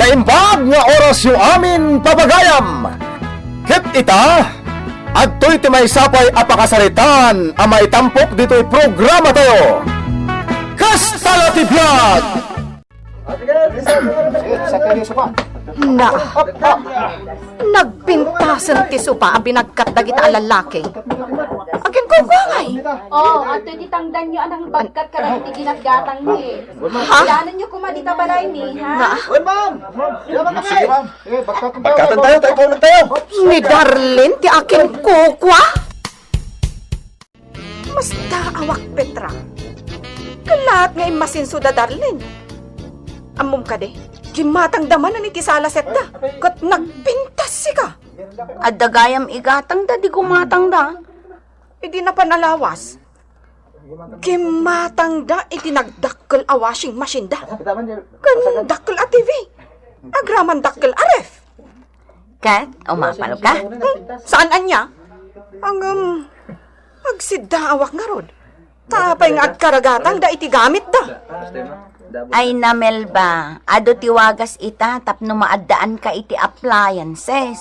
naimbag nga oras yung amin papagayam. Kit ita, adto'y ti may sapay apakasaritan ang maitampok dito'y programa tayo. Kastala ti Vlog! Na, nagpintasan ti supa ang binagkat dagita ang lalaki. Agin ko kamay. Ato di tangdan nyo anang bagkat ka rin ti ginaggatang ni. Ha? Ilanan nyo kumadita balay ni, ha? Na, Bagkatan tayo, tayo tayo. ni Darlene ti akin kukwa. Mas daawak Petra. Kalat nga imasinso da Darlene. Amom ka de, gimatang daman na ni ti Salaset da. Kat nagpintas si ka. Adagayam igatang da, di kumatang da. Idi na panalawas. Gimatang da, iti nagdakkel a washing machine da. Kan dakkel a TV. Agraman dakkel a ref. Kat, umapalo ka? Saan anya? Ang, agsidaawak nga rod. Tapay nga agkaragatan da iti gamit da. Ay namel ba, ado tiwagas ita tapno maaddaan ka iti appliances.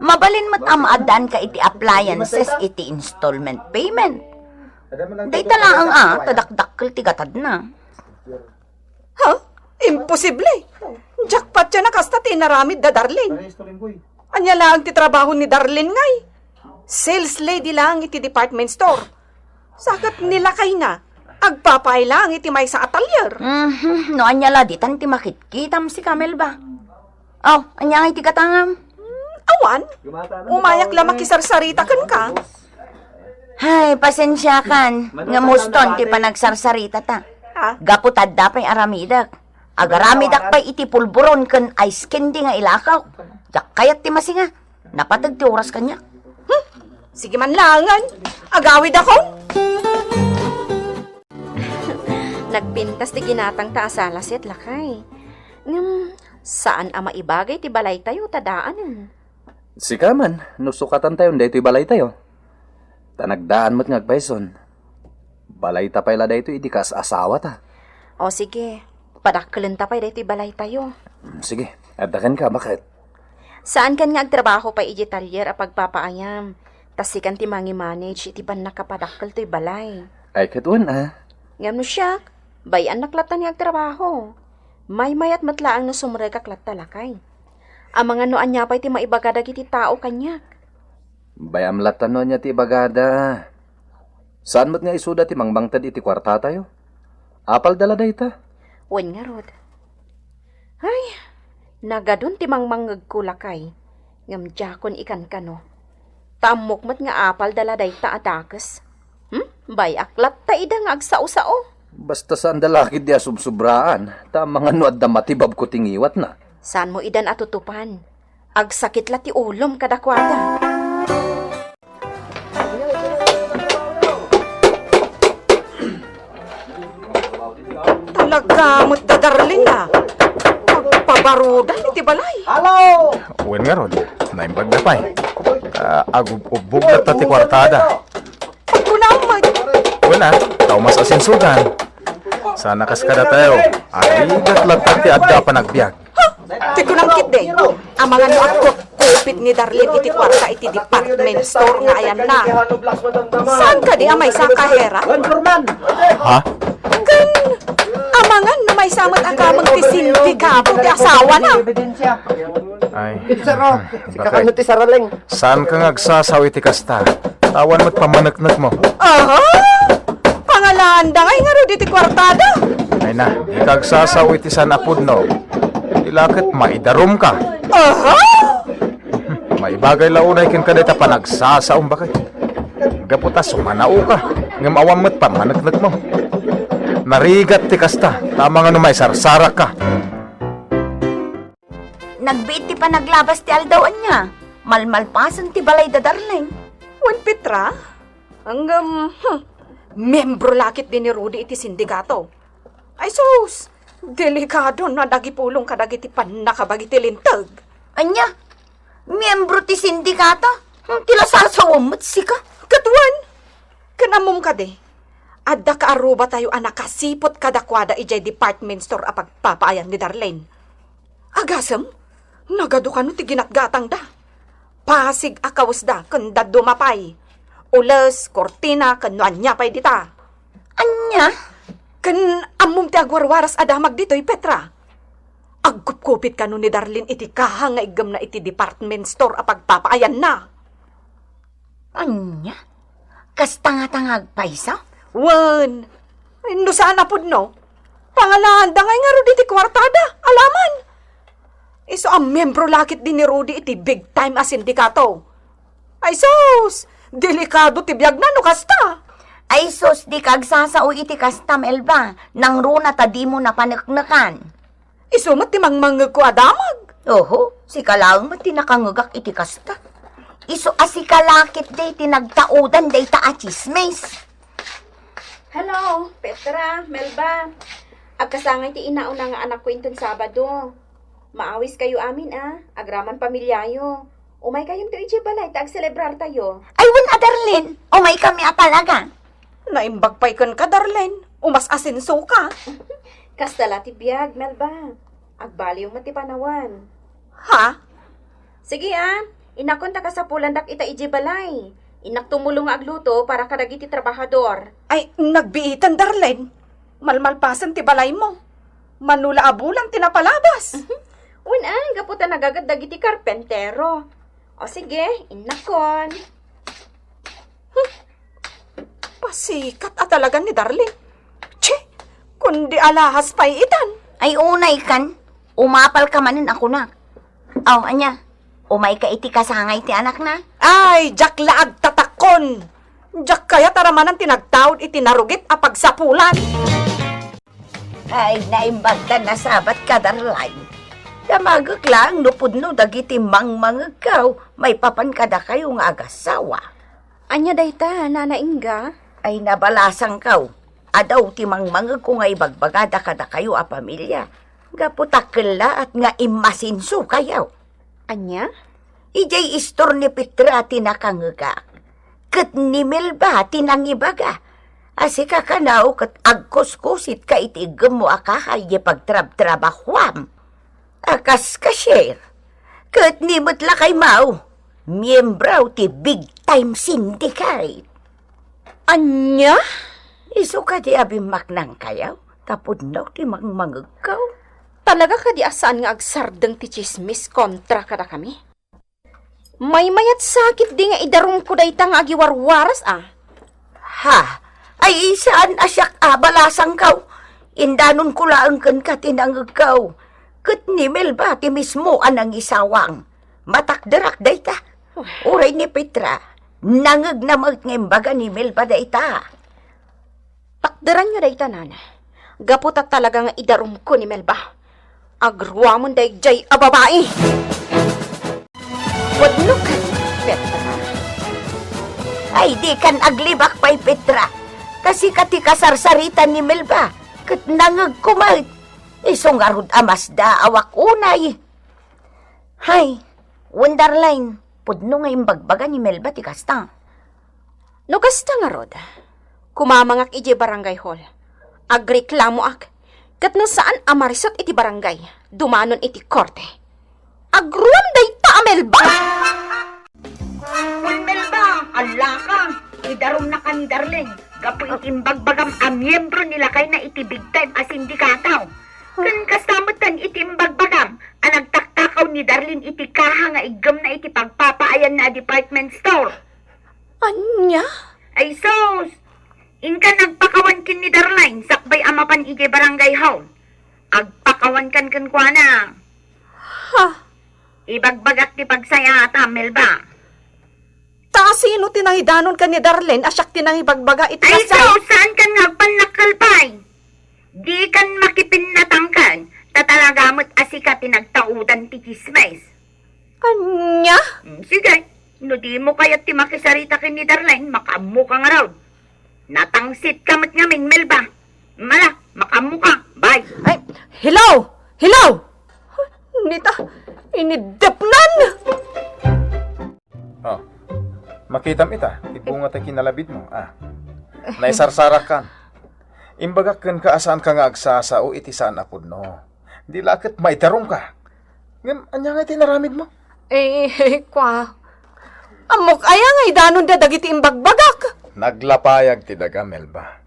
Mabalin mo't maadaan ka iti appliances iti installment payment. Dayta lang tadakdakkel ti gatad na. Ha? Imposible. Jackpot siya na kasta tinaramid da Darlene. Anya lang ti trabaho ni Darlene ngay. Sales lady lang iti department store. Sakat nila kay na. Agpapay lang iti may sa atelier. No anya la ditan ti makitkitam si Camel ba? Oh, anya nga iti katangam. Awan, umayak lang makisarsarita kan ka. Hay, pasensya kan. Nga muston ti panagsarsarita ta. Ha? Gaputad da pa'y aramidak. Agaramidak pa'y iti pulburon kan ice candy nga ilakaw. Jak kayat ti masinga. Napatag ti oras kanya. Sige man langan. Agawid ako. Nagpintas ti ginatang ta asalaset lakay. Saan ama ibagay ti balay tayo tadaanan? Sika man, nusukatan tayo, daytoy balay tayo. Tanagdaan mo't ngagbayson. Balay ta payla daytoy, idi kas asawa ta. O sige, padakkelin ta pa'y dito balay tayo. Sige, adakan ka, bakit? Saan kan nga agtrabaho pa iti talyer a pagpapaayam? Tas sikan ti mangi-manage iti ban nakapadakkel to'y balay. Ay katuan Ngam no siya, bayan naklatan nga agtrabaho. May-mayat matlaang no sumreg kaklat talakay. Ang mga noan niya pa'y ti maibaga iti tao kanyak. Bayam latan niya ti bagada. Saan mo't nga isuda ti mangbangtad iti kwarta tayo? Apal dala dayta. Wen nga rod. Ay, nagadun ti mangmangag kulakay. Ngam jakon ikan kano. Tamok mat nga apal dala dayta adakes. Bay aklat ta ida nga agsao-sao. Basta saan dalakid di asubsubraan, ta mga nuad da matibab ko tingiwat na. Saan mo idan atutupan? Agsakit la ti ulom kadakwada. Talaga mo't da Darlene na. Pagpabarudan iti balay. Uwan nga ron, naimbag na pa'y. Agubog na tati kwartada. Pagkunamad. Wala, tao mas asinsugan. Sana kaskada tayo. Aligat lang tati adda pa nagbiag. Tiko nang kit ang mga no ako kupit ni Darlene iti kwarta iti department store nga ayan na. Saan ka di amay sa kahera? Ha? Gan, amangan no may samot ang kamang ti sindikato ti asawa na. Ay, Kakano ti saraling? saan ka ngagsasawi ti kasta? Tawan mo't pamanaknak mo. Aha! Pangalanda ngay nga ro di ti kwartada. Ay na, ikagsasawi ti sanapod no. Ilakit maidarom ka. Aha! Maibagay launay kin kadeta panagsasaom bakit? Gaputa sumanao ka. Ngam awam mo't pamanaknak mo. Narigat ti kasta. Tama nga no may sarsarak ka. Nagbiit ti pa naglabas ti aldawan niya. Malmalpasan ti balay da Darlene. Wan Petra? Hanggang, membro lakit din ni Rudy iti sindikato. Ay sus, delikado na dagipulong kadagiti pan nakabagiti lintag. Anya, miyembro ti sindikata? Tila sasawamot sika. Katuan, kanamom ka de. Adda ka aruba tayo anak kasipot kadakwada ijay department store a pagpapaayan ni Darlene. Agasem, nagado ka no ti ginatgatang da. Pasig akawas da, kanda dumapay. Ules, kortina, kanuan niya pa'y dita. Anya? Kan amum ti agwarwaras adamag dito'y Petra. Agkupkupit ka no ni Darlene iti kaha nga igam na iti department store a pagpapaayan na. Anya? Kas tanga-tangag paisa? Wan, no sana pud no? Pangalaan da ngay nga ro iti kwartada, alaman. Iso ang membro lakit din ni Rudy iti big time a sindikato. Ay sus, delikado ti biyag na no kasta. Ay sus, di kagsasao iti kastam, Elba. Nang runa ta di mo napanaknakan. Iso mat ti mangmangag ko adamag. Oho, si kalaang mati nakangagak iti kasta. Iso asikalakit day tinagtaudan day ta chismes. Hello, Petra, Melba. Agkasangay ti inauna nga anak ko inton Sabado. Maawis kayo amin agraman pamilyayo. Umay kayong tuwi balay, tag-celebrar tayo. Ay, wan Darlene, umay kami talaga. Naimbag pa'y kan ka, Darlene. Umas asinso ka. Kastala ti biyag, Melba. Agbali yung matipanawan. Ha? Sige inakonta ka sa pulandak ita balay. Inak tumulong nga agluto para kadagiti trabahador. Ay, nagbiitan, Darlene. Malmalpasan ti balay mo. Manula abulang tinapalabas. Gaputan nagagaddag iti karpentero. O sige, inakon. Pasikat talaga ni Darlene. Che, kundi alahas pa'y itan. Ay, unay kan. Umapal ka manin ako na. Aw, anya. Umay ka iti kasangay ti anak na. Ay, jak laag tatakon. Jak kaya taramanan tinagtawd iti narugit a pagsapulan. Ay, naimbag na nasabat ka, Darlene. Damagag lang, nupudno dagiti mangmangagaw. May papan kada kayo nga agasawa. Anya dayta, Nana Inga? Ay nabalasang kaw. Adaw ti mangmangag ko nga ibagbagada kada kayo a pamilya. Gaputakla at nga imasinso kayaw. Anya? Ijay istor ni Petra tinakangagak. Kat ni Melba tinangibaga. Asi ka kanaw kat agkuskusit ka itigam mo akahay pagtrab-trabahwam. Akas ka share. Kat ni mutla kay Mau. Miyembraw ti big time syndicate. Anya? Iso ka di abimak ng kayaw. Tapod na ti mangmangagaw. Talaga ka di asaan nga agsardeng ti chismis kontra kada kami? May mayat sakit di nga idarum ko dayta nga agiwarwaras Ha? Ay saan asyak balasang kaw? Indanon ko laang kan ka tinangagaw. Kat ni Melba ti mismo anang isawang. Matakdarak dayta. Uray ni Petra. Nangag na magngimbaga ni Melba dayta. Takdaran nyo dayta, Nana. Gaputat talaga nga idarum ko ni Melba. Agruamon daygay a babae. Wadno ka, Petra. Ay di kan aglibak pa'y Petra. Kasi kati kasarsaritan ni Melba. Kat nangag kumag. Isong arud amasda awak unay. Hay, Wonderline, pudno nga imbagbaga ni Melba ti kasta. No kasta nga rod, kumamangak iti barangay hall. Agreklamo ak, kat no saan amarisot iti barangay, dumanon iti korte. Agruam day ta, Melba! Melba, ala ka. Idarom na ka ni Darlene. Gapo itimbagbagang miyembro nila kay na iti big time as sindikataw. Kan kasamutan itimbagbagang ang nagtaktakaw ni Darlene iti kaha nga igam na iti pagpapaayan na department store. Anya? Ay sos, inka nagpakawan kin ni Darlene sakbay amapan iti barangay hall. Agpakawan kan kwa na. Ha? Ibagbagak ti pagsaya ata, Melba. Sino tinangidanon ka ni Darlene asyak tinangibagbaga iti Ay kasay? sos, saan kan nagpanakalpay? Di kan makipinatangkan, tatalagamot asika tinagtaudan ti chismes. Anya? Sige, no di mo kaya't ti makisarita kin ni Darlene, makamu ka nga raw. Natangsit kamot nga ming Melba. Mala, makamu ka. Bye. Ay, hilaw! Hilaw! Nita, inidepnan! Oh. Makitam ita, ibunga tayo kinalabid mo. Naisarsarak kan. Imbaga kan ka asaan ka nga agsasa o iti saan apod no. Di lakit maitarong ka. Ngam, anya nga tinaramid mo? Kwa. Amok aya nga idanon da dagiti imbagbagak. Naglapayag ti daga, Melba.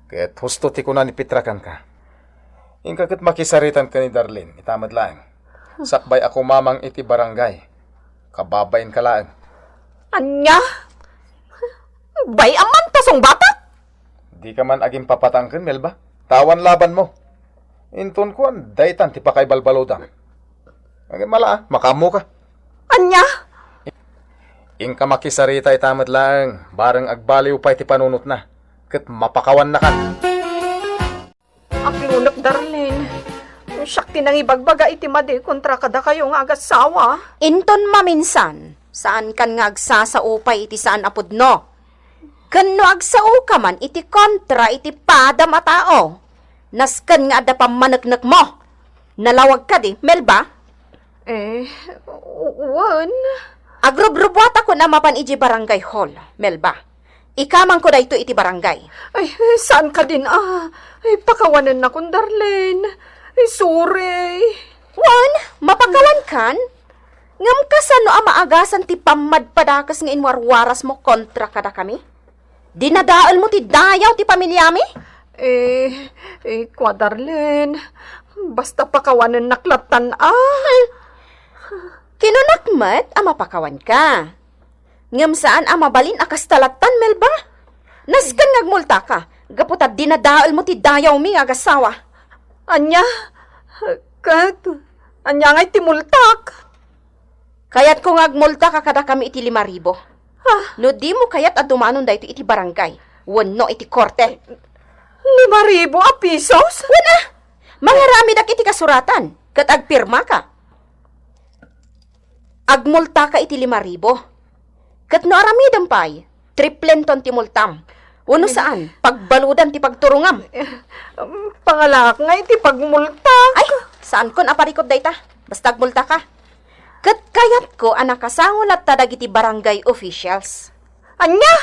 Kaya't husto ti kuna ni Pitrakan ka. Ingka kat makisaritan ka ni Darlene, itamad lang. Sakbay ako mamang iti barangay. Kababain ka lang. Anya? Bay aman tasong batak? Di ka man aging papatangkin, Melba. Tawan laban mo. Inton ko ang daytan ti pakay balbalodang. Ang mala, makamu ka. Anya? Ingka makisarita itamad lang. Barang agbaliw pa iti panunot na. Kat mapakawan na ka. Aklunok, Darlene. Syakti nang ibagbaga iti madi kontra kada kayo nga agasawa. Inton maminsan, saan kan nga agsasaupay iti saan apod no? Kano agsao ka man iti kontra iti pada matao. Naskan nga ada pamanagnak mo. Nalawag ka di, Melba? Wan. Agrub-rubwat ako na mapan iti barangay hall, Melba. Ikamang ko da ito iti barangay. Ay, saan ka din Ay, pakawanan na kong Darlene. Ay, sorry. Wan, mapakawan kan? Ngam kasano amaagasan ti pamadpadakas nga inwarwaras mo kontra kada kami? Dinadaal mo ti dayaw ti pamilyami? Kwa Darlene. Basta pakawanan naklatan Kinunakmat, mapakawan ka. Ngam saan mabalin akas talatan, Melba? Naskan ngagmulta ka, gaputad dinadaal mo ti dayaw mi agasawa. Anya? Anya nga'y timultak. Kaya't kung agmulta ka kada kami iti 5,000. No di mo kayat adumanon da ito iti barangay. Wano iti korte. 5,000 pesos? Wana, mga rami dak iti kasuratan. Kat agpirma ka. Agmulta ka iti 5,000. Kat no aramidam pay, triplenton ti multam. Uno saan, pagbaludan ti pagturungam. Pangalak nga iti pagmulta. Ay, saan kon aparikot dayta? Basta agmulta ka. Kat kayat ko anakasangulat tadag iti barangay officials. Anya?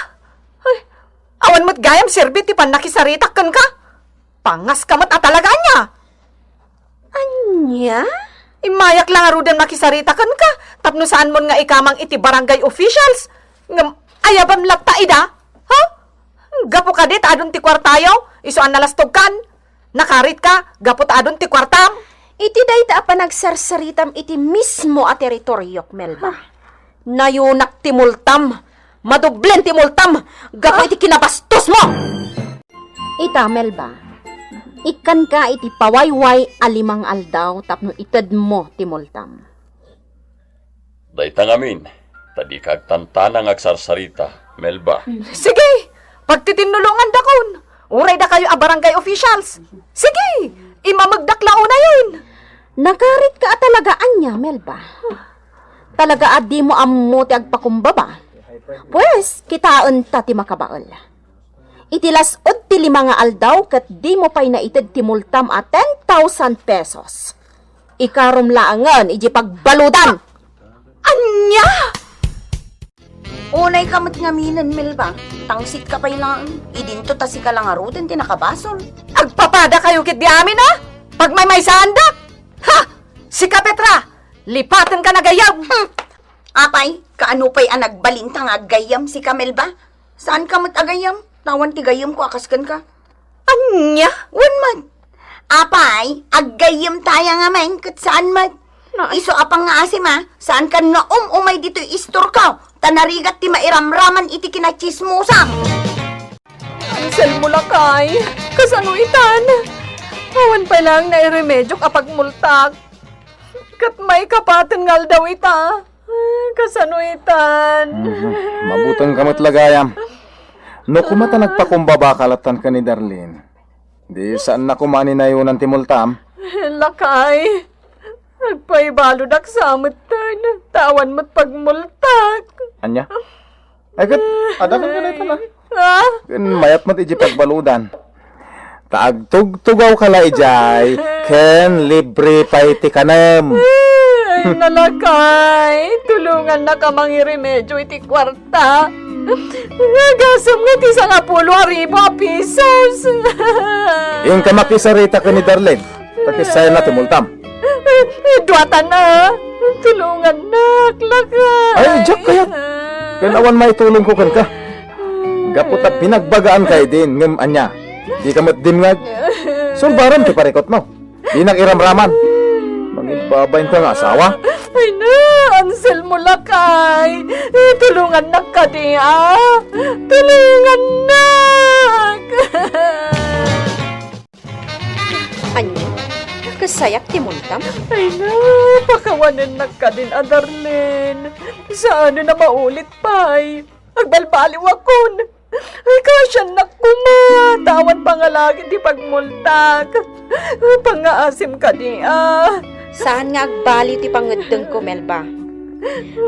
Ay, awan mo't gayam serbi ti panakisaritak kan ka. Pangas ka mo't atalaga niya. Anya? Imayak lang arudan makisaritakan ka. Tapno saan mo nga ikamang iti barangay officials. Ngam, ayabam lagta ida? Ha? Gapo ka dit, adon ti kwartayo? Iso an nalastog kan? Nakarit ka, gapo ta adon ti kwartam? Iti dayta pa nagsarsaritam iti mismo a teritoryok, Melba. Nayunak ti multam. Madublen ti multam. Gapo iti kinabastos mo! Ita, Melba. Ikan ka iti pawayway alimang aldaw tapno ited mo ti multam. Daytang amin, tadi kag tantanang agsarsarita, Melba. Sige, pagtitinulungan dakon. Uray da kayo a barangay officials. Sige, imamagdaklao na yun. Nagarit ka talagaan niya, Melba. Talaga adi mo ammo ti agpakumbaba. Pues, kitaon ta ti makabaol. Itilasod ti 5 aldaw kat di mo pa'y naited ti multam a 10,000 pesos. Ikarom laangan, iji pagbaludan. Anya! Unay kamot nga minan, Melba. Tangsit ka pa'y lang. Idinto ta si kalangarudan ti nakabasol. Agpapada kayo kit di amin ha? Pag may sandak! Ha! Si Kapetra! Lipatan ka na gayaw! Apay, kaano pa'y anagbalintang agayam si Kamelba? Saan kamot agayam? Tawan ti gayam ko akaskan ka. Anya! Wan man. Apay, aggayam taya nga man, kat saan man. Iso apang nga asim ha, saan ka na umay dito istor ka. Tanarigat ti mairamraman iti kinachismusam. Ansel mo lakay, kasanuitan. Awan pa lang na iremedyo kapag multak. Kat may kapatan ngal daw ita. Kasanuitan. Mabutang kamot lagayam. No kumata nagpakumbaba kalatan ka ni Darlene. Di saan na kumani na yun ang timultam? Lakay, nagpaibalod ak sa amatan. Tawan mo't pagmultak. Anya? Ay kat, ada ka na ito na. Ha? Mayat mo't iji pagbaludan. Taagtug-tugaw ka la ijay, ken libre pa iti kanam. Ay, nalakay. Tulungan na ka mangiremedyo iti kwarta. Nagasam nga ti sa 10,000 pesos. Yung ka makisarita ka ni Darlene, takisaya na timultam. Duwata na. Tulungan na, lakay. Ay, Jack, kaya. Kanawan may tulong ko kan ka. Gapot at pinagbagaan kay din ngem anya. Di kamot din ngag. Sulbaran ti parekot mo. Di nang iramraman. Mangibabayin ka nga asawa. Ay na, Ansel mo lakay. Tulungan na ka di Tulungan na. Anyo, kasayak ti Muntam? Ay na, pakawanan na ka din, Darlene. Saan na maulit pa'y? Agbalbaliw akon. Ay, kasyan na kuma. Tawan pangalagi di pagmultag. Pangaasim ka di Saan nga agbali ti pangadeng ko, Melba?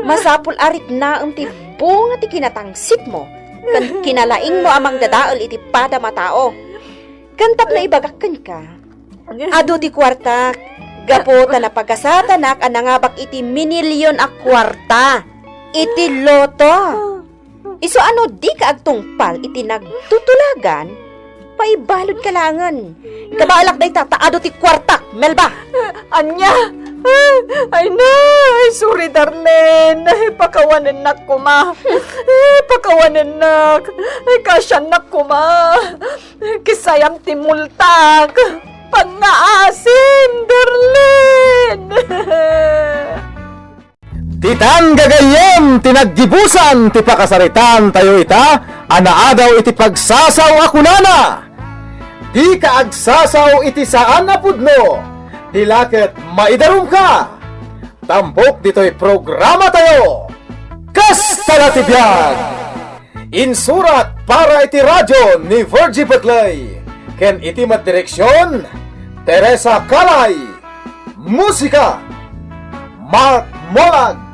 Masapul arit na ang ti bunga ti kinatangsit mo. Kan kinalaing mo amang dadaol iti pada matao. Kantap na ibagakan ka. Ado ti kwarta. Gapota na pagkasatanak anangabak iti minilyon a kwarta. Iti loto. Iso ano di ka agtungpal iti nagtutulagan, paibalod kalangan. Kabalak day tataado ti kwartak, Melba. Anya? Ay na, ay sorry Darlene. Ay pakawanan na kuma. Pakawanan na. Ay kasyan na kuma. Kisayam ti multag. Pangaasim, Darlene. Titan gagayem, tinaggibusan, ti pakasaritan tayo ita, anaadaw iti pagsasaw ako nana. Di ka agsasaw iti saan na pudno, tilaket maidarum ka. Tampok dito'y programa tayo. Kastala ti biyag! Insurat para iti radyo ni Virgie Batlay. Ken iti maddireksyon, Teresa Calay. Musika, Mark Molag.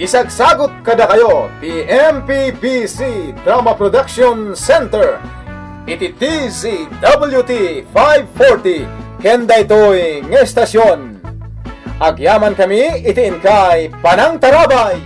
Isagsagot kada kayo ti MPBC Drama Production Center iti TZWT 540 kenda ito'y ng estasyon. Agyaman kami iti inkay Panang Tarabay.